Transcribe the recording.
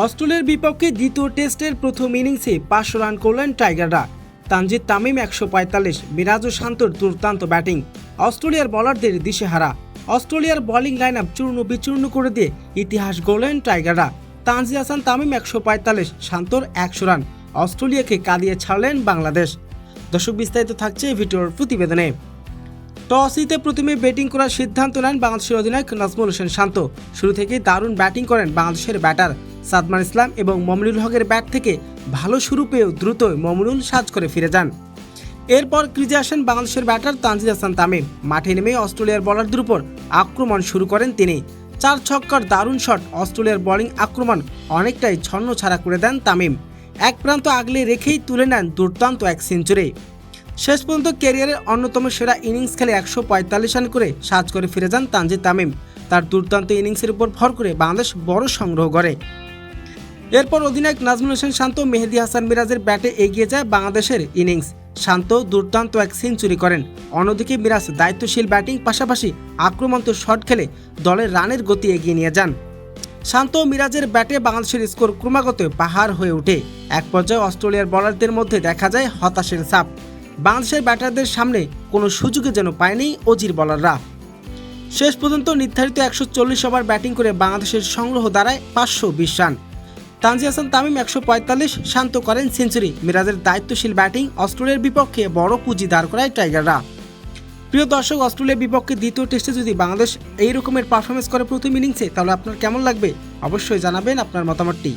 অস্ট্রেলিয়ার বিপক্ষে দ্বিতীয় টেস্টের প্রথম ইনিংসে 500 রান করলেন টাইগাররা। তানজিদ তামিম 145, মিরাজ ও শান্তর দুর্দান্ত ব্যাটিং অস্ট্রেলিয়ার বোলারদের দিশেহারা। অস্ট্রেলিয়ার বোলিং লাইন আপ চূর্ণ বিচূর্ণ করে দিয়ে ইতিহাস গড়লেন টাইগাররা। তানজিদ হাসান তামিম 145, শান্তর 100 রান অস্ট্রেলিয়াকে কাঁদিয়ে ছাড়লেন বাংলাদেশ। দর্শক, বিস্তারিত থাকছে এই ভিডিওর প্রতিবেদনে। টস জিতে প্রথমে ব্যাটিং করার সিদ্ধান্ত নেন বাংলাদেশের অধিনায়ক নাজমুল হোসেন শান্ত। শুরু থেকেই দারুণ ব্যাটিং করেন বাংলাদেশের ব্যাটার সাদমান ইসলাম এবং মমিনুল হকের ব্যাট থেকে ভালো শুরু পেয়েও দ্রুতই মমিনুল সাজ করে ফিরে যান। এরপর ক্রিজে আসেন বাংলাদেশের ব্যাটার তানজিদ হাসান তামিম। মাঠে নেমে অস্ট্রেলিয়ার বোলারদের উপর আক্রমণ শুরু করেন তিনি। 4 ছক্কার দারুণ শট অস্ট্রেলিয়ার বোলিং আক্রমণ অনেকটাই ছন্নছাড়া করে দেন তামিম। এক প্রান্ত আগলে রেখেই তুলে নেন দুর্দান্ত এক সেঞ্চুরি। শেষ পর্যন্ত ক্যারিয়ারের অন্যতম সেরা ইনিংস খেলে 145 রান করে সাজ করে ফিরে যান তানজিদ তামিম। তার দুর্দান্ত ইনিংসের উপর ভর করে বাংলাদেশ বড় সংগ্রহ করে। এরপর অধিনায়ক নাজমুল হোসেন শান্ত মেহেদী হাসান মিরাজের ব্যাটে এগিয়ে যায় বাংলাদেশের ইনিংস। শান্ত দুর্দান্ত এক সেঞ্চুরি করেন। অন্যদিকে মিরাজ দায়িত্বশীল ব্যাটিং পাশাপাশি আক্রমণাত্মক শট খেলে দলের রানের গতি এগিয়ে নিয়ে যান। শান্ত ও মিরাজের ব্যাটে বাংলাদেশের স্কোর ক্রমাগত পাহাড় হয়ে ওঠে। এক পর্যায়ে অস্ট্রেলিয়ার বোলারদের মধ্যে দেখা যায় হতাশের ছাপ। বাংলাদেশের ব্যাটারদের সামনে কোনো সুযোগে যেন পায়নি অজির বোলাররা। শেষ পর্যন্ত নির্ধারিত 140 ওভার ব্যাটিং করে বাংলাদেশের সংগ্রহ দাঁড়ায় 520 রান। তানজিদ হাসান তামিম 145, শান্ত করেন সেঞ্চুরি। মিরাজের দায়িত্বশীল ব্যাটিং অস্ট্রেলিয়ার বিপক্ষে বড় পুঁজি দাঁড় করায় টাইগাররা। প্রিয় দর্শক, অস্ট্রেলিয়ার বিপক্ষে দ্বিতীয় টেস্টে যদি বাংলাদেশ এই রকমের পারফরমেন্স করে প্রথম ইনিংসে, তাহলে আপনার কেমন লাগবে অবশ্যই জানাবেন আপনার মতামতটি।